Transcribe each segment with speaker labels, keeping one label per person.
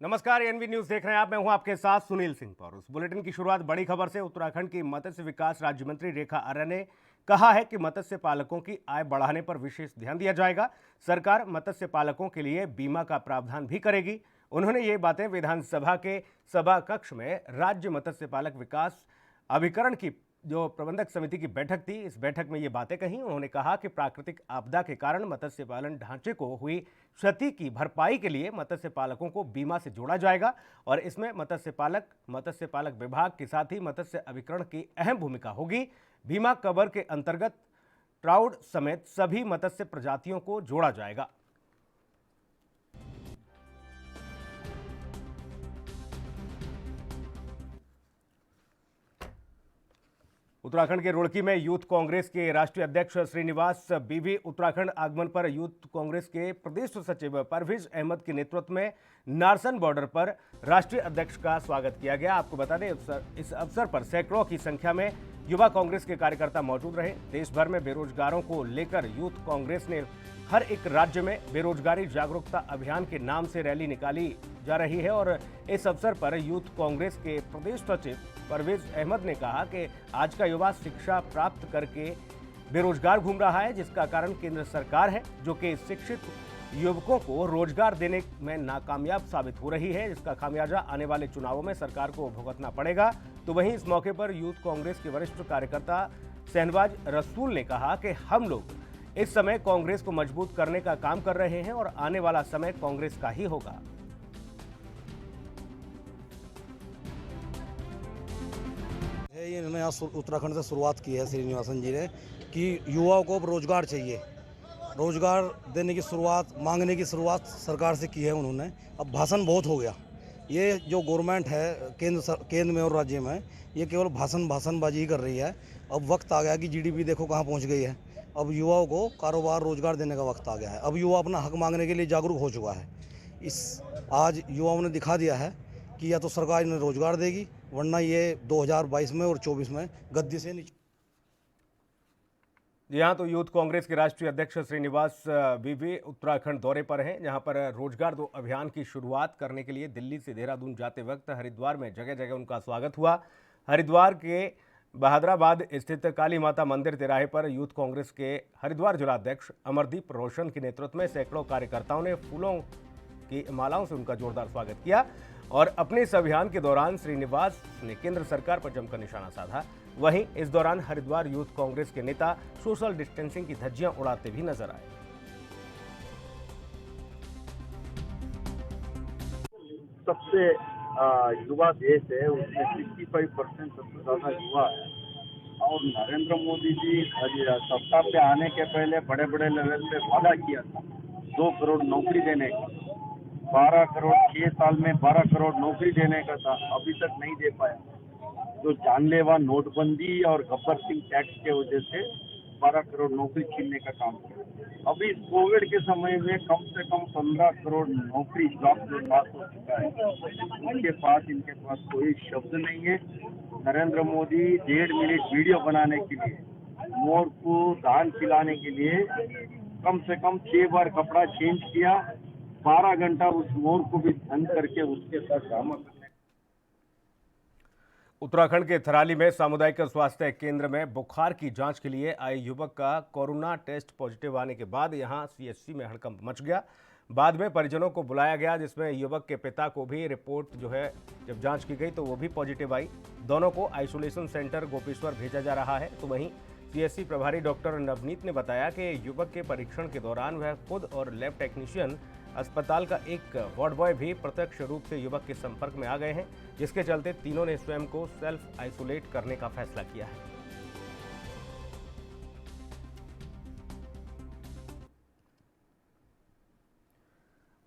Speaker 1: नमस्कार, N V news देख रहे हैं आप। मैं हूं आपके साथ सुनील सिंह पौर। उस बुलेटिन की शुरुआत बड़ी खबर से। उत्तराखंड की मत्स्य विकास राज्य मंत्री रेखा आर्य ने कहा है कि मत्स्य पालकों की आय बढ़ाने पर विशेष ध्यान दिया जाएगा। सरकार मत्स्य पालकों के लिए बीमा का प्रावधान भी करेगी। उन्होंने ये बातें विधानसभा के सभा कक्ष में राज्य मत्स्य पालक विकास अभिकरण की जो प्रबंधक समिति की बैठक थी, इस बैठक में ये बातें कही। उन्होंने कहा कि प्राकृतिक आपदा के कारण मत्स्य पालन ढांचे को हुई क्षति की भरपाई के लिए मत्स्य पालकों को बीमा से जोड़ा जाएगा और इसमें मत्स्य पालक विभाग के साथ ही मत्स्य अभिकरण की अहम भूमिका होगी। बीमा कवर के अंतर्गत ट्राउट समेत सभी मत्स्य प्रजातियों को जोड़ा जाएगा। उत्तराखंड के रुड़की में यूथ कांग्रेस के राष्ट्रीय अध्यक्ष श्रीनिवास बीवी उत्तराखंड आगमन पर यूथ कांग्रेस के प्रदेश सचिव परवेज अहमद के नेतृत्व में नारसन बॉर्डर पर राष्ट्रीय अध्यक्ष का स्वागत किया गया। आपको बता दें, इस अवसर पर सैकड़ों की संख्या में युवा कांग्रेस के कार्यकर्ता मौजूद रहे। देश भर में बेरोजगारों को लेकर यूथ कांग्रेस ने हर एक राज्य में बेरोजगारी जागरूकता अभियान के नाम से रैली निकाली जा रही है और इस अवसर पर यूथ कांग्रेस के प्रदेश सचिव परवेज अहमद ने कहा कि आज का युवा शिक्षा प्राप्त करके बेरोजगार घूम रहा है, जिसका कारण केंद्र सरकार है जो कि शिक्षित युवकों को रोजगार देने में नाकामयाब साबित हो रही है, जिसका खामियाजा आने वाले चुनावों में सरकार को भुगतना पड़ेगा। तो वहीं इस मौके पर यूथ कांग्रेस के वरिष्ठ कार्यकर्ता शहनवाज रसूल ने कहा कि हम लोग इस समय कांग्रेस को मजबूत करने का काम कर रहे हैं और आने वाला समय कांग्रेस का ही होगा।
Speaker 2: इन्होंने यहाँ उत्तराखंड से शुरुआत की है श्रीनिवासन जी ने कि युवाओं को रोजगार चाहिए। रोजगार देने की शुरुआत, मांगने की शुरुआत सरकार से की है उन्होंने। अब भाषण बहुत हो गया। ये जो गवर्नमेंट है केंद्र में और राज्य में, ये केवल भाषणबाजी ही कर रही है। अब वक्त आ गया कि जीडीपी देखो कहाँ पहुँच गई है। अब युवाओं को कारोबार रोजगार देने का वक्त आ गया है। अब युवा अपना हक मांगने के लिए जागरूक हो चुका है। आज युवाओं ने दिखा दिया है कि या तो सरकार इन्हें रोजगार देगी, वरना ये 2022 में और 24 में गद्दी से नीचे।
Speaker 1: यहाँ तो यूथ कांग्रेस के राष्ट्रीय अध्यक्ष श्रीनिवास बीवी उत्तराखंड दौरे पर हैं, जहां पर रोजगार दो अभियान की शुरुआत करने के लिए दिल्ली से देहरादून जाते वक्त हरिद्वार में जगह जगह उनका स्वागत हुआ। हरिद्वार के बहादराबाद स्थित काली माता मंदिर तिराहे पर यूथ कांग्रेस के हरिद्वार जिलाध्यक्ष अमरदीप रोशन के नेतृत्व में सैकड़ों कार्यकर्ताओं ने फूलों की मालाओं से उनका जोरदार स्वागत किया और अपने इस अभियान के दौरान श्रीनिवास ने केंद्र सरकार पर जमकर निशाना साधा। वहीं इस दौरान हरिद्वार यूथ कांग्रेस के नेता सोशल डिस्टेंसिंग की धज्जियां उड़ाते भी नजर आए।
Speaker 3: सबसे युवा देश है, उसमें 65% सबसे ज्यादा युवा है और नरेंद्र मोदी जी सत्ता पे आने के पहले बड़े बड़े लेवल पे वादा किया था 2 करोड़ नौकरी देने का। 12 करोड़ 6 साल में 12 करोड़ नौकरी देने का था, अभी तक नहीं दे पाया। जो जानलेवा नोटबंदी और गब्बर सिंह टैक्स के वजह से 12 करोड़ नौकरी छीनने का काम किया। अभी कोविड के समय में कम से कम 15 करोड़ नौकरी जॉब से पास हो चुका है। इनके पास कोई शब्द नहीं है। नरेंद्र मोदी 1.5 मिनट वीडियो बनाने के लिए, मोर को दान खिलाने के लिए कम से कम 6 बार कपड़ा चेंज किया। 12 घंटा उस मोर को भी धन करके उसके साथ ड्रामा करने।
Speaker 1: उत्तराखंड के थराली में सामुदायिक स्वास्थ्य केंद्र में बुखार की जांच के लिए आए युवक का कोरोना टेस्ट पॉजिटिव आने के बाद यहां सीएचसी में हड़कंप मच गया। बाद में परिजनों को बुलाया गया, जिसमें युवक के पिता को भी रिपोर्ट जब जांच की गई तो वो भी पॉजिटिव आई। दोनों को आइसोलेशन सेंटर गोपेश्वर भेजा जा रहा है। तो वहीं सीएचसी प्रभारी डॉक्टर नवनीत ने बताया कि युवक के परीक्षण के दौरान वह खुद और लैब टेक्नीशियन अस्पताल का एक वार्ड बॉय भी प्रत्यक्ष रूप से युवक के संपर्क में आ गए हैं, जिसके चलते तीनों ने स्वयं को सेल्फ आइसोलेट करने का फैसला किया है।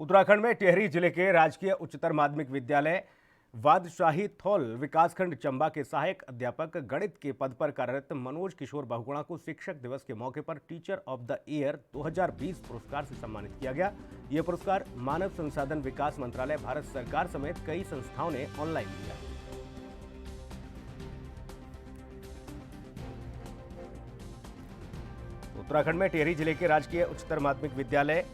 Speaker 1: उत्तराखंड में टिहरी जिले के राजकीय उच्चतर माध्यमिक विद्यालय बादशाही थौल विकासखंड चंबा के सहायक अध्यापक गणित के पद पर कार्यरत मनोज किशोर बहुगुणा को शिक्षक दिवस के मौके पर टीचर ऑफ द ईयर 2020 पुरस्कार से सम्मानित किया गया। यह पुरस्कार मानव संसाधन विकास मंत्रालय, भारत सरकार समेत कई संस्थाओं ने ऑनलाइन दिया। उत्तराखंड में टिहरी जिले के राजकीय उच्चतर माध्यमिक विद्यालय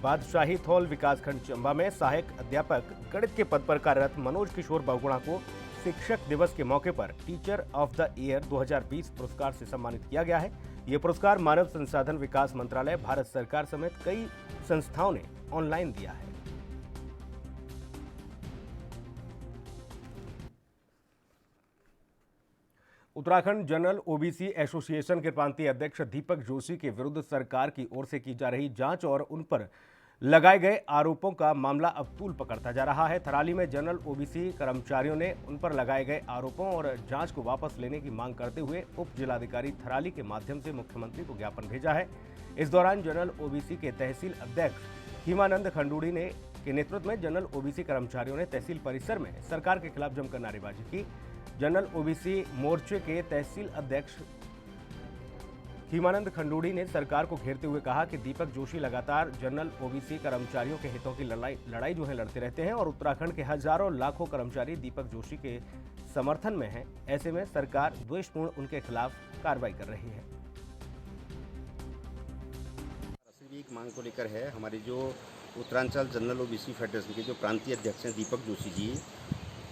Speaker 1: बादशाही थौल विकासखंड चंबा में सहायक अध्यापक गणित के पद पर कार्यरत मनोज किशोर बहुगुणा को शिक्षक दिवस के मौके पर टीचर ऑफ द ईयर 2020 पुरस्कार से सम्मानित किया गया है। ये पुरस्कार मानव संसाधन विकास मंत्रालय, भारत सरकार समेत कई संस्थाओं ने ऑनलाइन दिया है। उत्तराखंड जनरल ओबीसी एसोसिएशन के प्रांतीय अध्यक्ष दीपक जोशी के विरुद्ध सरकार की ओर से की जा रही जांच और उन पर लगाए गए आरोपों का मामला अब तूल पकड़ता जा रहा है। थराली में जनरल ओबीसी कर्मचारियों ने उन पर लगाए गए आरोपों और जांच को वापस लेने की मांग करते हुए उप जिलाधिकारी थराली के माध्यम से मुख्यमंत्री को ज्ञापन भेजा है। इस दौरान जनरल ओबीसी के तहसील अध्यक्ष हिमानंद खंडूड़ी ने के नेतृत्व में जनरल ओबीसी कर्मचारियों ने तहसील परिसर में सरकार के खिलाफ जमकर नारेबाजी की। जनरल ओबीसी मोर्चे के तहसील अध्यक्ष हिमानंद खंडूड़ी ने सरकार को घेरते हुए कहा कि दीपक जोशी लगातार जनरल ओबीसी कर्मचारियों के हितों की लड़ाई जो है लड़ते रहते हैं और उत्तराखंड के हजारों लाखों कर्मचारी दीपक जोशी के समर्थन में हैं। ऐसे में सरकार द्वेषपूर्ण उनके खिलाफ कार्रवाई कर रही है।
Speaker 4: एक मांग को लेकर है। हमारे जो उत्तरांचल जनरल ओबीसी फेडरेशन के जो प्रांतीय अध्यक्ष हैं दीपक जोशी जी,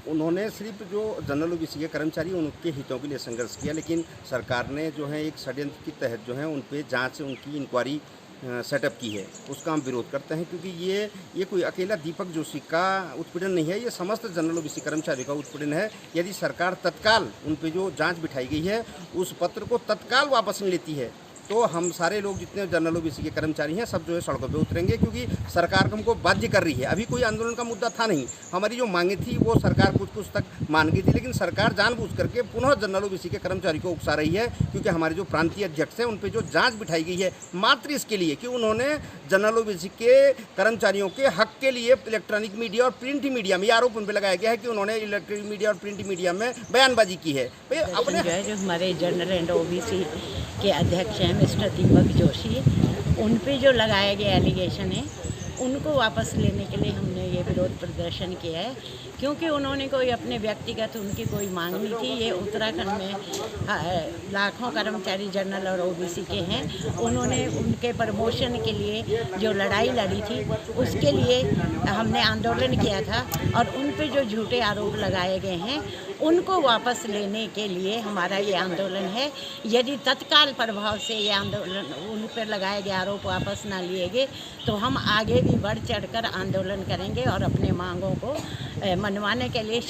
Speaker 4: उन्होंने सिर्फ जो जनरल ओबीसी के कर्मचारी उनके हितों के लिए संघर्ष किया, लेकिन सरकार ने जो है एक षड्यंत्र के तहत जो है उन पे जांच उनकी इंक्वायरी सेटअप की है। उसका हम विरोध करते हैं क्योंकि ये कोई अकेला दीपक जोशी का उत्पीड़न नहीं है, ये समस्त जनरल ओबीसी कर्मचारियों का उत्पीड़न है। यदि सरकार तत्काल उन पे जो जांच बिठाई गई है उस पत्र को तत्काल वापस नहीं लेती है तो हम सारे लोग जितने जनरल ओबीसी के कर्मचारी हैं सब जो है सड़कों पे उतरेंगे, क्योंकि सरकार हमको बाध्य कर रही है। अभी कोई आंदोलन का मुद्दा था नहीं, हमारी जो मांगे थी वो सरकार कुछ तक मान गई थी, लेकिन सरकार जानबूझ करके पुनः जनरल ओबीसी के कर्मचारी को उकसा रही है, क्योंकि हमारे जो प्रांतीय अध्यक्ष हैं उन पर जो जाँच बिठाई गई है मात्र इसके लिए कि उन्होंने जनरल ओबीसी के कर्मचारियों के हक के लिए इलेक्ट्रॉनिक मीडिया और प्रिंट मीडिया में, आरोप उन पर लगाया गया है कि उन्होंने इलेक्ट्रॉनिक मीडिया और प्रिंट मीडिया में बयानबाजी की है।
Speaker 5: अपने जो हमारे जनरल एंड ओबीसी के अध्यक्ष हैं मिस्टर दीपक जोशी, उन पे जो लगाए गए एलिगेशन है उनको वापस लेने के लिए हमने ये विरोध प्रदर्शन किया है, क्योंकि उन्होंने कोई अपने व्यक्तिगत उनकी कोई मांग नहीं थी। ये उत्तराखंड में लाखों कर्मचारी जनरल और ओबीसी के हैं, उन्होंने उनके प्रमोशन के लिए जो लड़ाई लड़ी थी उसके लिए हमने आंदोलन किया था और उन पे जो झूठे आरोप लगाए गए हैं उनको वापस लेने के लिए हमारा ये आंदोलन है। यदि तत्काल प्रभाव से ये आंदोलन उन पर लगाए गए आरोप वापस ना लिए गए तो हम आगे भी बढ़ चढ़कर आंदोलन करेंगे और अपने मांगों को मनवाने के लिए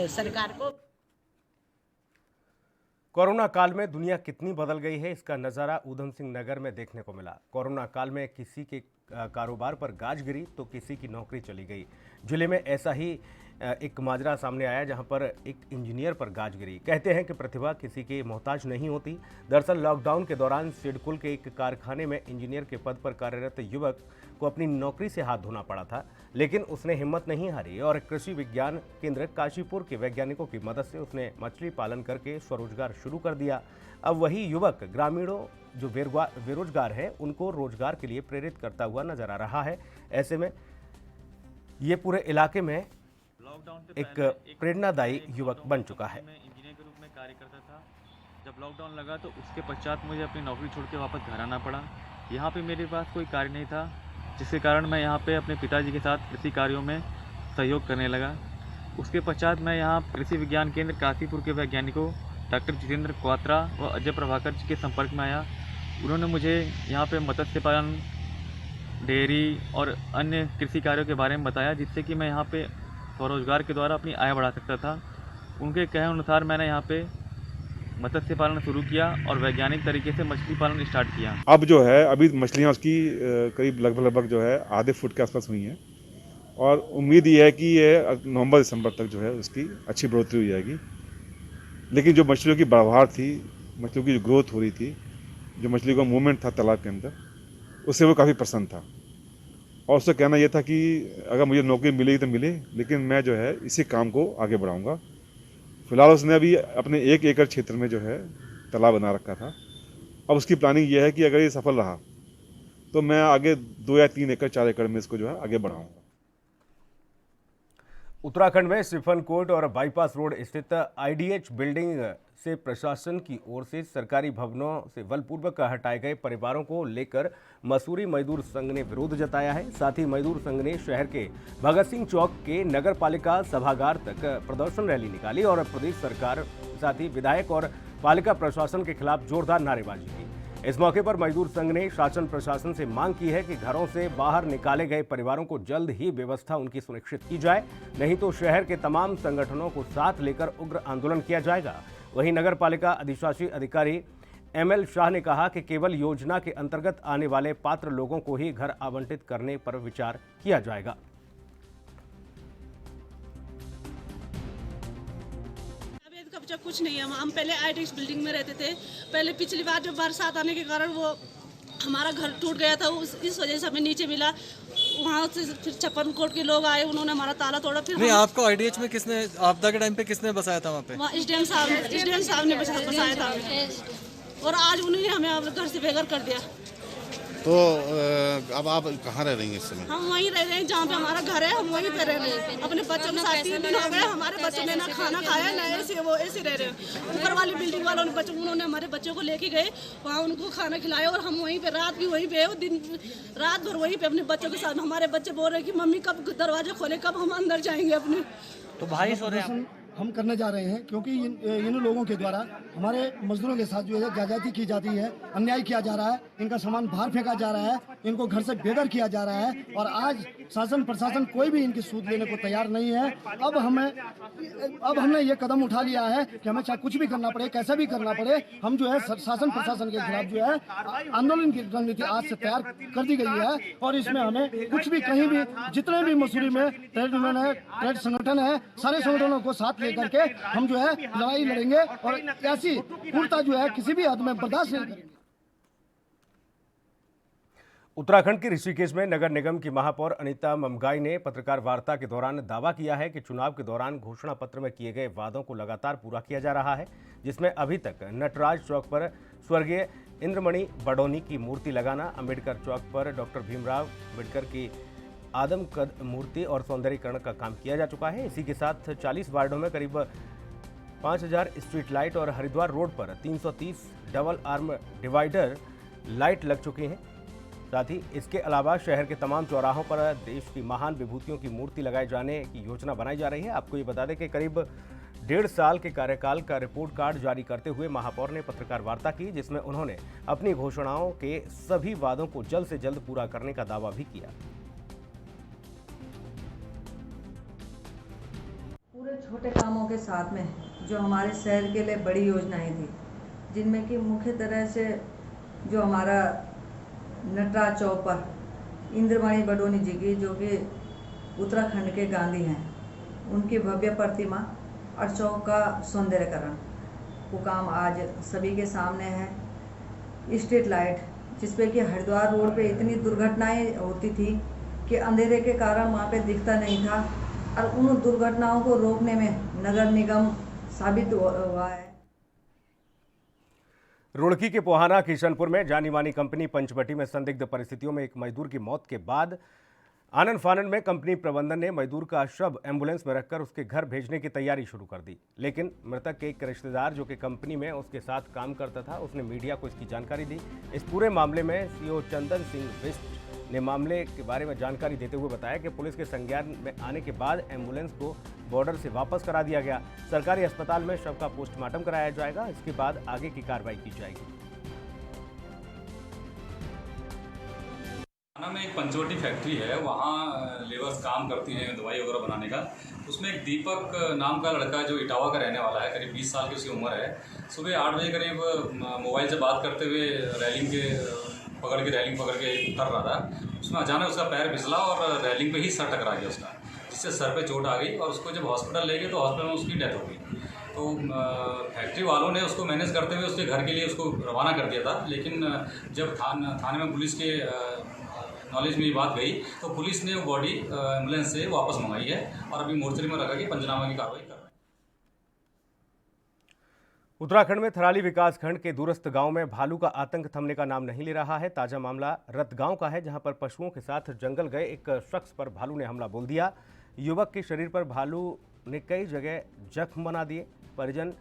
Speaker 5: सरकार को।
Speaker 1: कोरोना काल में दुनिया कितनी बदल गई है, इसका नज़ारा ऊधम सिंह नगर में देखने को मिला। कोरोना काल में किसी के कारोबार पर गाज गिरी तो किसी की नौकरी चली गई। जिले में ऐसा ही एक माजरा सामने आया जहां पर एक इंजीनियर पर गाज गिरी। कहते हैं कि प्रतिभा किसी के मोहताज नहीं होती। दरअसल लॉकडाउन के दौरान सिडकुल के एक कारखाने में इंजीनियर के पद पर कार्यरत युवक को अपनी नौकरी से हाथ धोना पड़ा था, लेकिन उसने हिम्मत नहीं हारी और कृषि विज्ञान केंद्र काशीपुर के वैज्ञानिकों की मदद से उसने मछली पालन करके स्वरोजगार शुरू कर दिया। अब वही युवक ग्रामीणों जो बेरोजगार हैं उनको रोजगार के लिए प्रेरित करता हुआ नजर आ रहा है। ऐसे में ये पूरे इलाके में एक प्रेरणादायी युवक बन चुका है।
Speaker 6: मैं इंजीनियर के रूप में कार्य करता था। जब लॉकडाउन लगा तो उसके पश्चात मुझे अपनी नौकरी छोड़ के वापस घर आना पड़ा। यहाँ पे मेरे पास कोई कार्य नहीं था, जिसके कारण मैं यहाँ पे अपने पिताजी के साथ कृषि कार्यों में सहयोग करने लगा। उसके पश्चात मैं यहाँ कृषि विज्ञान केंद्र काशीपुर के वैज्ञानिकों डॉक्टर जितेंद्र क्वात्रा व अजय प्रभाकर जी के संपर्क में आया। उन्होंने मुझे यहाँ पे मत्स्य पालन, डेयरी और अन्य कृषि कार्यों के बारे में बताया, जिससे कि मैं यहाँ पे स्वरोजगार के द्वारा अपनी आय बढ़ा सकता था। उनके कहे अनुसार मैंने यहाँ पे मत्स्य पालन शुरू किया और वैज्ञानिक तरीके से मछली पालन स्टार्ट किया।
Speaker 7: अब जो है अभी मछलियाँ उसकी करीब लगभग जो है आधे फुट के आसपास हुई हैं और उम्मीद ये है कि ये नवंबर दिसंबर तक जो है उसकी अच्छी बढ़ोतरी हो जाएगी। लेकिन जो मछलियों की बढ़ाहट थी, मछलियों की जो ग्रोथ हो रही थी, जो मछली का मूवमेंट था तालाब के अंदर, उससे वो काफ़ी प्रसन्न था और उसका कहना यह था कि अगर मुझे नौकरी मिलेगी तो मिले, लेकिन मैं जो है इसी काम को आगे बढ़ाऊंगा। फिलहाल उसने अभी अपने 1 एकड़ क्षेत्र में जो है तालाब बना रखा था। अब उसकी प्लानिंग यह है कि अगर ये सफल रहा तो मैं आगे 2 या 3 एकड़ 4 एकड़ में इसको जो है आगे बढ़ाऊंगा।
Speaker 1: उत्तराखंड में स्टीफन कोर्ट और बाईपास रोड स्थित आईडीएच बिल्डिंग से प्रशासन की ओर से सरकारी भवनों से बलपूर्वक हटाए गए परिवारों को लेकर मसूरी मजदूर संघ ने विरोध जताया है। साथ ही मजदूर संघ ने शहर के भगत सिंह चौक के नगर पालिका सभागार तक प्रदर्शन रैली निकाली और प्रदेश सरकार साथ ही विधायक और पालिका प्रशासन के खिलाफ जोरदार नारेबाजी की। इस मौके पर मजदूर संघ ने शासन प्रशासन से मांग की है कि घरों से बाहर निकाले गए परिवारों को जल्द ही व्यवस्था उनकी सुनिश्चित की जाए, नहीं तो शहर के तमाम संगठनों को साथ लेकर उग्र आंदोलन किया जाएगा। वहीं नगर पालिका अधिशासी अधिकारी एमएल शाह ने कहा कि केवल योजना के अंतर्गत आने वाले पात्र लोगों को ही घर आवंटित करने पर विचार किया जाएगा।
Speaker 8: कब्जा कुछ नहीं है। हम पहले आईडीएच बिल्डिंग में रहते थे। पहले पिछली बार जब बरसात आने के कारण वो हमारा घर टूट गया था, इस वजह से हमें नीचे मिला। वहाँ से फिर छप्पन कोट के लोग आए, उन्होंने हमारा ताला तोड़ा। फिर
Speaker 9: नहीं, आपको आईडीएच में किसने आपदा के टाइम पे किसने बसाया था? वहाँ पे
Speaker 8: एसडीएम साहब ने बसाया था और आज उन्होंने हमें घर से बेघर कर दिया।
Speaker 10: तो अब आप कहाँ रह रही हैं इस समय?
Speaker 8: हम वहीं रह रहे हैं जहाँ पे हमारा घर है, हम वहीं पे रह रहे हैं। अपने बच्चों के साथ 3 दिन हो गए, हमारे बच्चों ने ना खाना खाया ना ऐसे रह रहे हैं। ऊपर वाली बिल्डिंग वालों ने उन्होंने हमारे बच्चों को लेके गए, वहाँ उनको खाना खिलाया और हम वहीं पे रात भी वहीं पे, दिन रात भर वहीं पे अपने बच्चों के साथ। हमारे बच्चे बोल रहे हैं कि मम्मी कब दरवाजा खोले, कब हम अंदर जाएंगे अपने।
Speaker 9: तो भाई सो रहे हैं
Speaker 2: हम करने जा रहे हैं क्योंकि इन लोगों के द्वारा हमारे मजदूरों के साथ जो है ज्यादती की जाती है, अन्याय किया जा रहा है, इनका सामान बाहर फेंका जा रहा है, इनको घर से बेघर किया जा रहा है और आज शासन प्रशासन कोई भी इनकी सूद लेने को तैयार नहीं है। अब हमने ये कदम उठा लिया है कि हमें चाहे कुछ भी करना पड़े, कैसे भी करना पड़े, हम जो है शासन प्रशासन के खिलाफ जो है आंदोलन की रणनीति आज से तैयार कर दी गई है और इसमें हमें कुछ भी कहीं भी जितने भी मसूरी में ट्रेड यूनियन है, ट्रेड संगठन है, सारे संगठनों को साथ लेकर के हम जो है लड़ाई लड़ेंगे और ऐसी पूर्णता जो है किसी भी हद में बर्दाश्त नहीं करेंगे।
Speaker 1: उत्तराखंड के ऋषिकेश में नगर निगम की महापौर अनीता ममगाई ने पत्रकार वार्ता के दौरान दावा किया है कि चुनाव के दौरान घोषणा पत्र में किए गए वादों को लगातार पूरा किया जा रहा है, जिसमें अभी तक नटराज चौक पर स्वर्गीय इंद्रमणि बडोनी की मूर्ति लगाना, अम्बेडकर चौक पर डॉक्टर भीमराव अम्बेडकर की आदमकद मूर्ति और सौंदर्यीकरण का काम किया जा चुका है। इसी के साथ 40 वार्डों में करीब 5000 स्ट्रीट लाइट और हरिद्वार रोड पर 330 डबल आर्म डिवाइडर लाइट लग चुकी हैं। साथ ही इसके अलावा शहर के तमाम चौराहों पर देश की महान विभूतियों की मूर्ति लगाए जाने की योजना बनाई जा रही है। आपको ये बता दें कि करीब 1.5 साल के कार्यकाल का रिपोर्ट कार्ड जारी करते हुए महापौर ने पत्रकार वार्ता की, जिसमें उन्होंने अपनी घोषणाओं के सभी वादों को जल्द से जल्द पूरा करने का दावा भी किया।
Speaker 11: पूरे छोटे कामों के साथ में जो हमारे शहर के लिए बड़ी योजनाएं थी, जिनमें कि मुख्य तरह से जो हमारा नटराज चौक पर इंद्रमणि बडोनी जी की, जो कि उत्तराखंड के गांधी हैं, उनकी भव्य प्रतिमा और चौक का सौंदर्यकरण वो काम आज सभी के सामने है। स्ट्रीट लाइट, जिसपे कि हरिद्वार रोड पे इतनी दुर्घटनाएं होती थी कि अंधेरे के कारण वहाँ पे दिखता नहीं था और उन दुर्घटनाओं को रोकने में नगर निगम साबित हुआ है।
Speaker 1: रुड़की के पोहाना किशनपुर में जानी मानी कंपनी पंचवटी में संदिग्ध परिस्थितियों में एक मजदूर की मौत के बाद आनन फानन में कंपनी प्रबंधन ने मजदूर का शव एम्बुलेंस में रखकर उसके घर भेजने की तैयारी शुरू कर दी। लेकिन मृतक के एक रिश्तेदार जो कि कंपनी में उसके साथ काम करता था, उसने मीडिया को इसकी जानकारी दी। इस पूरे मामले में सीओ चंदन सिंह बिष्ट ने मामले के बारे में जानकारी देते हुए बताया कि पुलिस के संज्ञान में आने के बाद एम्बुलेंस को बॉर्डर से वापस करा दिया गया। सरकारी अस्पताल में शव का पोस्टमार्टम कराया जाएगा, इसके बाद आगे की कार्रवाई की जाएगी।
Speaker 12: थाना में एक पंचवटी फैक्ट्री है, वहाँ लेबर्स काम करती हैं दवाई वगैरह बनाने का। उसमें एक दीपक नाम का लड़का जो इटावा का रहने वाला है, करीब 20 साल की उसकी उम्र है। सुबह 8 बजे करीब मोबाइल से बात करते हुए रैलिंग पकड़ के उतर रहा था। उसमें अचानक उसका पैर फिसला और रैलिंग पे ही सर टकरा गया उसका, जिससे सर पे चोट आ गई और उसको जब हॉस्पिटल ले गए तो हॉस्पिटल में उसकी डेथ हो गई। तो फैक्ट्री वालों ने उसको मैनेज करते हुए उसके घर के लिए उसको रवाना कर दिया था। लेकिन जब थाने में पुलिस के नॉलेज में ये बात गई तो पुलिस ने वो बॉडी एम्बुलेंस से वापस मंगाई है और अभी मोर्चरी में रखा के पंचनामा की कार्रवाई कर रहे हैं।
Speaker 1: उत्तराखंड में थराली विकासखंड के दूरस्थ गांव में भालू का आतंक थमने का नाम नहीं ले रहा है। ताजा मामला रतगांव का है, जहां पर पशुओं के साथ जंगल गए एक शख्स पर भालू ने हमला बोल दिया। युवक के शरीर पर भालू ने कई जगह जख्म बना दिए। परिजन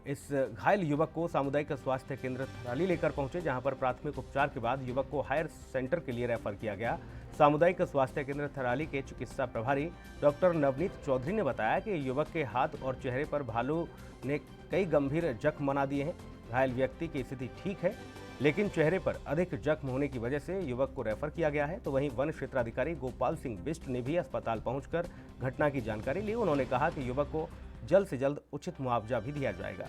Speaker 1: इस घायल युवक को सामुदायिक स्वास्थ्य केंद्र थराली लेकर पहुंचे, जहां पर प्राथमिक उपचार के बाद युवक को हायर सेंटर के लिए रेफर किया गया। सामुदायिक स्वास्थ्य केंद्र थराली के चिकित्सा प्रभारी डॉक्टर नवनीत चौधरी ने बताया कि युवक के हाथ और चेहरे पर भालू ने कई गंभीर जख्म बना दिए हैं। घायल व्यक्ति की स्थिति ठीक है, लेकिन चेहरे पर अधिक जख्म होने की वजह से युवक को रेफर किया गया है। तो वहीं वन क्षेत्राधिकारी गोपाल सिंह बिष्ट ने भी अस्पताल पहुंचकर घटना की जानकारी ली। उन्होंने कहा कि युवक को जल्द से जल्द उचित मुआवजा भी दिया जाएगा।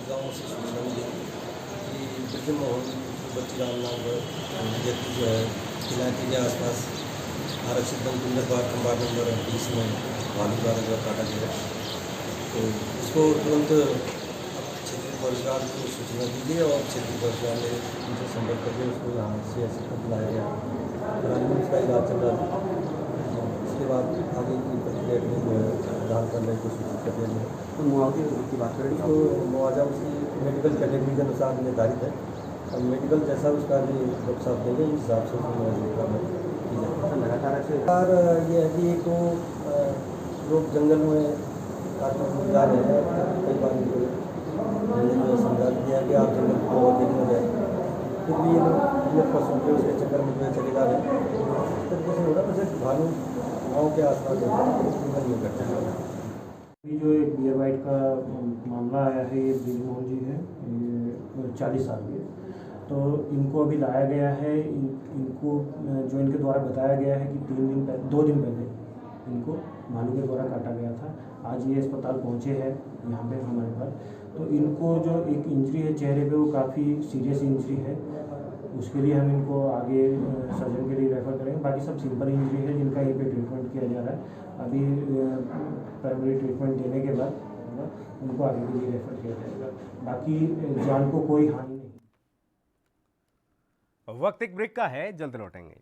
Speaker 13: गाँव से सूचना मिली कि ब्रज मोहन बच्ची राम नाम व्यक्ति जो है इलाके के आसपास आरक्षित बंकुंडर द्वार कंपार्ट नंबर 20 में भालू द्वारा जो काटा गया, तो इसको तुरंत क्षेत्रीय रोजगार को सूचना दी गई और क्षेत्रीय रोजगार ने उनसे संपर्क करके उसको यहाँ से ऐसे तक लाया गया। ग्रामीण उसका इलाज चल रहा था। इसके बाद आगे की प्रक्रिया में जो है आधार कार्ड को सूचित कर दिया गया। तो मुआवजे की बात करें तो मुआवजा उसकी मेडिकल कैटेगरी के अनुसार निर्धारित है और मेडिकल जैसा उसका भी डॉक्टर साहब देंगे उस हिसाब से उसको मुआवजे का की जाए। लगातार ये है कि तो लोग जंगल में काटने जा रहे हैं, कई बार इनको समझा दिया कि आप जंगल को देखने जाए, फिर भी ये लोग पशु के उसके चक्कर में जो चले जा रहे हैं। इस तरीके से हो रहा है। भालू गाँव के आसपास जंगल में करते हैं।
Speaker 14: अभी जो एक बियर बाइट का मामला आया है, ये ब्रिज मोहन जी है, ये 40 साल के। तो इनको अभी लाया गया है। इनको जो इनके द्वारा बताया गया है कि 2 दिन पहले इनको भालू के द्वारा काटा गया था। आज ये अस्पताल पहुँचे हैं यहाँ पे हमारे पास। तो इनको जो एक इंजरी है चेहरे पे, वो काफ़ी सीरियस इंजरी है। उसके लिए हम इनको आगे सर्जन के लिए रेफ़र करेंगे। बाकी सब सिंपल इंजरी है जिनका यहीं पे ट्रीटमेंट किया जा रहा है। अभी प्राइमरी ट्रीटमेंट देने के बाद उनको आगे के लिए रेफ़र किया जाएगा। बाकी जान को कोई हानि नहीं।
Speaker 1: वक्त एक ब्रेक का है, जल्द लौटेंगे।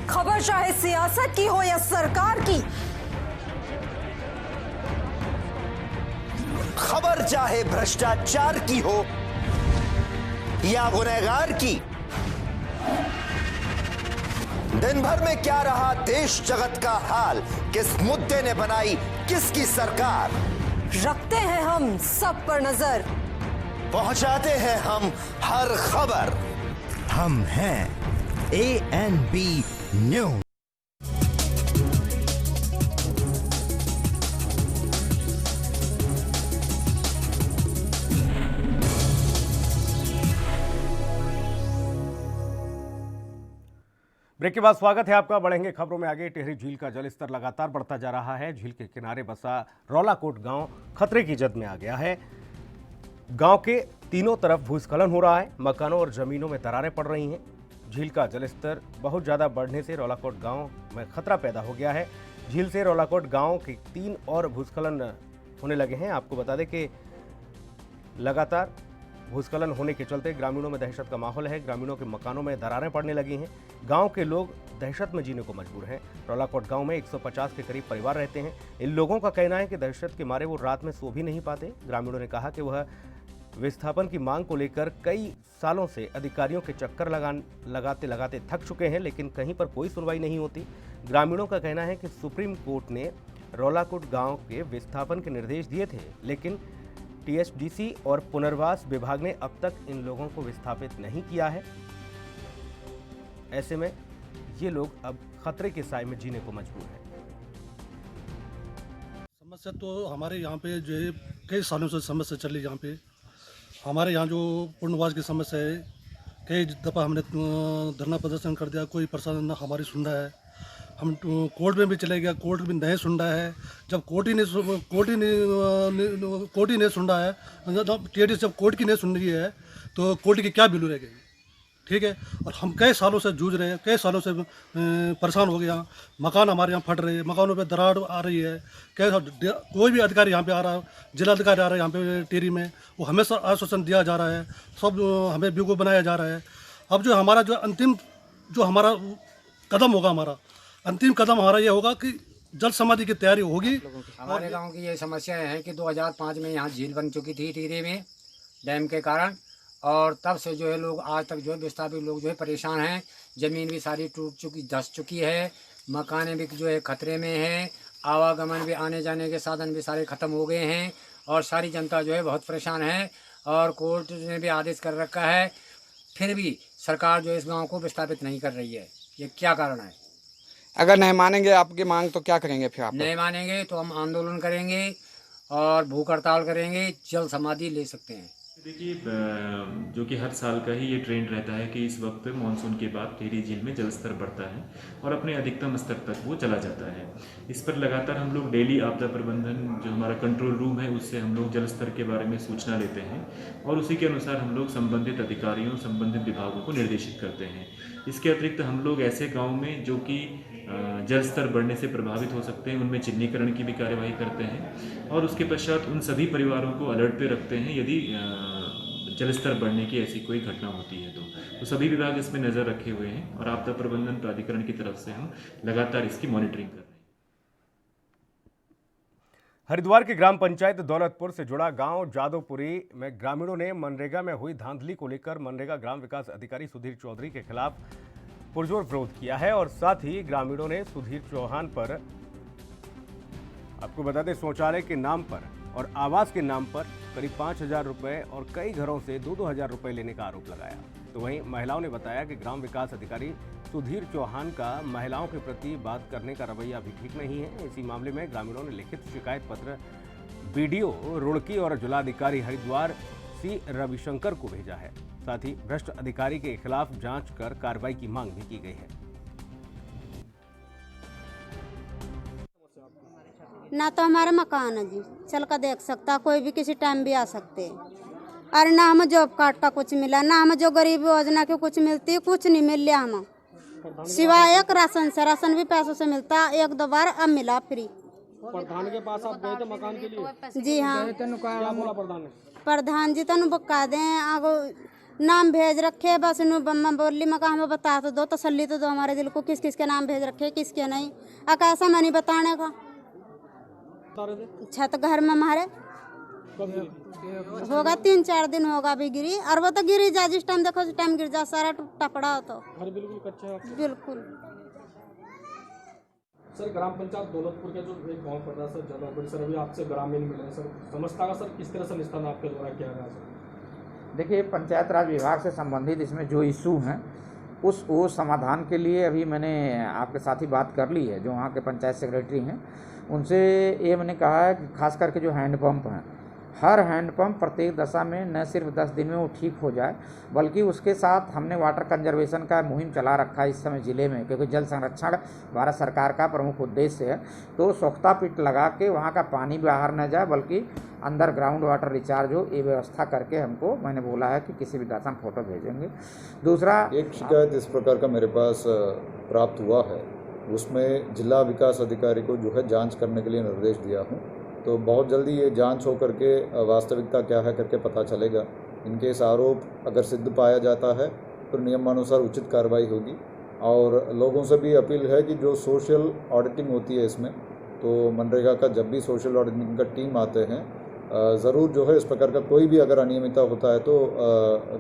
Speaker 15: खबर चाहे सियासत की हो या सरकार की,
Speaker 16: खबर चाहे भ्रष्टाचार की हो या गुनहगार की, दिन भर में क्या रहा देश जगत का हाल, किस मुद्दे ने बनाई किसकी सरकार,
Speaker 15: रखते हैं हम सब पर नजर,
Speaker 16: पहुंचाते हैं हम हर खबर। हम हैं ANB न्यूज।
Speaker 1: ब्रेक के बाद स्वागत है आपका। बढ़ेंगे खबरों में आगे। टिहरी झील का जलस्तर लगातार बढ़ता जा रहा है। झील के किनारे बसा रौलाकोट गांव खतरे की जद में आ गया है। गांव के तीनों तरफ भूस्खलन हो रहा है। मकानों और जमीनों में दरारें पड़ रही हैं। झील का जलस्तर बहुत ज़्यादा बढ़ने से रौलाकोट गांव में खतरा पैदा हो गया है। झील से रौलाकोट गांव के 3 और भूस्खलन होने लगे हैं। आपको बता दें कि लगातार भूस्खलन होने के चलते ग्रामीणों में दहशत का माहौल है। ग्रामीणों के मकानों में दरारें पड़ने लगी हैं। गांव के लोग दहशत में जीने को मजबूर हैं। रौलाकोट गांव में 150 के करीब परिवार रहते हैं। इन लोगों का कहना है कि दहशत के मारे वो रात में सो भी नहीं पाते। ग्रामीणों ने कहा कि वह विस्थापन की मांग को लेकर कई सालों से अधिकारियों के चक्कर लगाते लगाते थक चुके हैं, लेकिन कहीं पर कोई सुनवाई नहीं होती। ग्रामीणों का कहना है कि सुप्रीम कोर्ट ने रौलाकोट गांव के विस्थापन के निर्देश दिए थे, लेकिन TSDC और पुनर्वास विभाग ने अब तक इन लोगों को विस्थापित नहीं किया है। ऐसे में ये लोग अब खतरे के साए में जीने को मजबूर हैं।
Speaker 2: समस्या तो हमारे यहाँ पे जो है कई सालों से समस्या चल रही। यहाँ पे हमारे यहाँ जो पुनर्वास की समस्या है, कई दफ़ा हमने धरना प्रदर्शन कर दिया, कोई प्रशासन न हमारी सुन रहा है। हम कोर्ट में भी चले गया, कोर्ट भी नहीं सुन रहा है। जब कोर्ट ही नहीं सुन रहा है, TSDC जब कोर्ट की नहीं सुन रही है तो कोर्ट की क्या वैल्यू रह गई। ठीक है, और हम कई सालों से जूझ रहे हैं, कई सालों से परेशान हो गए। यहाँ मकान हमारे यहाँ फट रहे हैं, मकानों पे दरार आ रही है। कोई भी अधिकारी यहाँ पे आ रहा है, जिलाधिकारी आ रहा है यहाँ पे टिहरी में, वो हमेशा आश्वासन दिया जा रहा है, सब हमें बीगो बनाया जा रहा है।
Speaker 17: अब जो हमारा जो अंतिम जो हमारा कदम होगा, हमारा अंतिम कदम हमारा ये होगा कि जल समाधि की तैयारी होगी।
Speaker 18: हमारे गांव की ये समस्याएं हैं कि 2005 में यहाँ झील बन चुकी थी टिहरी में डैम के कारण, और तब से जो है लोग आज तक जो है विस्थापित लोग जो है परेशान हैं। ज़मीन भी सारी टूट चुकी धंस चुकी है, मकानें भी जो है खतरे में हैं, आवागमन भी आने जाने के साधन भी सारे ख़त्म हो गए हैं और सारी जनता जो है बहुत परेशान है। और कोर्ट ने भी आदेश कर रखा है, फिर भी सरकार जो है इस गाँव को विस्थापित नहीं कर रही है। ये क्या कारण है?
Speaker 19: अगर नहीं मानेंगे आपकी मांग तो क्या करेंगे फिर आप?
Speaker 18: नहीं मानेंगे तो हम आंदोलन करेंगे और भूख हड़ताल करेंगे, जल समाधि ले सकते हैं।
Speaker 20: देखिए, जो कि हर साल का ही ये ट्रेंड रहता है कि इस वक्त मानसून के बाद टिहरी झील में जल स्तर बढ़ता है और अपने अधिकतम स्तर तक वो चला जाता है। इस पर लगातार हम लोग डेली आपदा प्रबंधन जो हमारा कंट्रोल रूम है उससे हम लोग जल स्तर के बारे में सूचना लेते हैं और उसी के अनुसार हम लोग संबंधित अधिकारियों, संबंधित विभागों को निर्देशित करते हैं। इसके अतिरिक्त हम लोग ऐसे गाँव में जो कि जल स्तर बढ़ने से प्रभावित हो सकते हैं उनमें चिन्हीकरण की भी कार्यवाही करते हैं और उसके पश्चात उन सभी परिवारों को अलर्ट पे रखते हैं यदि जल स्तर बढ़ने की ऐसी कोई घटना होती है तो सभी विभाग इसमें नज़र रखे हुए हैं और आपदा प्रबंधन प्राधिकरण की तरफ से हम लगातार इसकी मॉनिटरिंग कर रहे हैं।
Speaker 1: हरिद्वार की ग्राम पंचायत दौलतपुर से जुड़ा गांव जादवपुरी में ग्रामीणों ने मनरेगा में हुई धांधली को लेकर मनरेगा ग्राम विकास अधिकारी सुधीर चौधरी के खिलाफ पुरजोर विरोध किया है और साथ ही ग्रामीणों ने सुधीर चौहान पर, आपको बता दें, शौचालय के नाम पर और आवास के नाम पर करीब 5,000 रुपये और कई घरों से 2-2 हज़ार रुपये लेने का आरोप लगाया। तो वहीं महिलाओं ने बताया कि ग्राम विकास अधिकारी सुधीर चौहान का महिलाओं के प्रति बात करने का रवैया भी ठीक नहीं है। इसी मामले में ग्रामीणों ने लिखित शिकायत पत्र बीडीओ रुड़की और जिलाधिकारी हरिद्वार सी रविशंकर को भेजा है। साथ ही भ्रष्ट अधिकारी के खिलाफ जांच कर कार्रवाई की मांग भी की गई है।
Speaker 21: ना तो हमारा मकान है जी, चल कर देख सकता, कोई भी किसी टाइम भी आ सकते। और ना हमें जॉब कार्ड का कुछ मिला, ना हमें जो गरीब योजना की कुछ मिलती, कुछ नहीं मिल रहा हमें, सिवाय एक राशन से। राशन भी पैसों से मिलता, 1-2 बार अब मिला फ्री।
Speaker 22: प्रधान के पास आप गए थे मकान के लिए?
Speaker 21: जी हाँ।
Speaker 22: क्या बोला प्रधान ने?
Speaker 21: प्रधान जी तनु बका दें, आगो नाम भेज रखे, बस नु बोली मका हमें बता तो दो, तसल्ली तो दो हमारे दिल को, किस किस के नाम भेज रखे, किसके नहीं। ऐसा मैं नहीं बताने का। छत घर में हमारे होगा 3-4 दिन होगा अभी गिरी, और वो तो गिरी जा, जिस टाइम देखो उस टाइम गिर जा, सारा टूटा पड़ा हो। तो
Speaker 22: घर बिल्कुल कच्चा है?
Speaker 21: बिल्कुल।
Speaker 22: सर, ग्राम पंचायत दौलतपुर के जो एक गाँव पड़ रहा है सर जादवपुर, सर अभी आपसे ग्रामीण मिले सर, समझता का सर किस तरह से निस्तारण आपके द्वारा किया गया सर?
Speaker 23: देखिए, पंचायत राज विभाग से संबंधित इसमें जो इशू हैं वो समाधान के लिए अभी मैंने आपके साथ ही बात कर ली है। जो वहाँ के पंचायत सेक्रेटरी हैं उनसे ये मैंने कहा है कि खास करके जो हैंडपम्प हैं, हर हैंडपम्प प्रत्येक दशा में न सिर्फ 10 दिन में वो ठीक हो जाए, बल्कि उसके साथ हमने वाटर कंजर्वेशन का मुहिम चला रखा है इस समय ज़िले में, क्योंकि जल संरक्षण भारत सरकार का प्रमुख उद्देश्य है। तो सोख्ता पिट लगा के वहाँ का पानी बाहर न जाए, बल्कि अंदर ग्राउंड वाटर रिचार्ज हो, ये व्यवस्था करके हमको, मैंने बोला है कि किसी भी दशा में फोटो भेजेंगे। दूसरा,
Speaker 24: एक शिकायत इस प्रकार का मेरे पास प्राप्त हुआ है, उसमें जिला विकास अधिकारी को जो है जांच करने के लिए निर्देश दिया हूँ। तो बहुत जल्दी ये जांच हो करके वास्तविकता क्या है करके पता चलेगा। इनके इस आरोप अगर सिद्ध पाया जाता है तो नियमानुसार उचित कार्रवाई होगी। और लोगों से भी अपील है कि जो सोशल ऑडिटिंग होती है इसमें, तो मनरेगा का जब भी सोशल ऑडिटिंग का टीम आते हैं, ज़रूर जो है इस प्रकार का कोई भी अगर अनियमितता होता है तो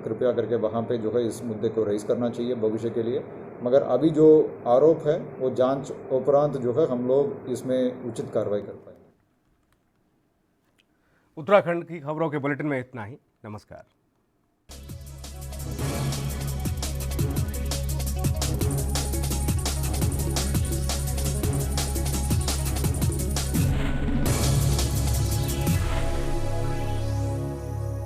Speaker 24: कृपया करके वहाँ पे जो है इस मुद्दे को रेज़ करना चाहिए भविष्य के लिए। मगर अभी जो आरोप है वो जांच उपरांत जो है हम लोग इसमें उचित कार्रवाई कर पाएंगे।
Speaker 1: उत्तराखंड की खबरों के बुलेटिन में इतना ही। नमस्कार।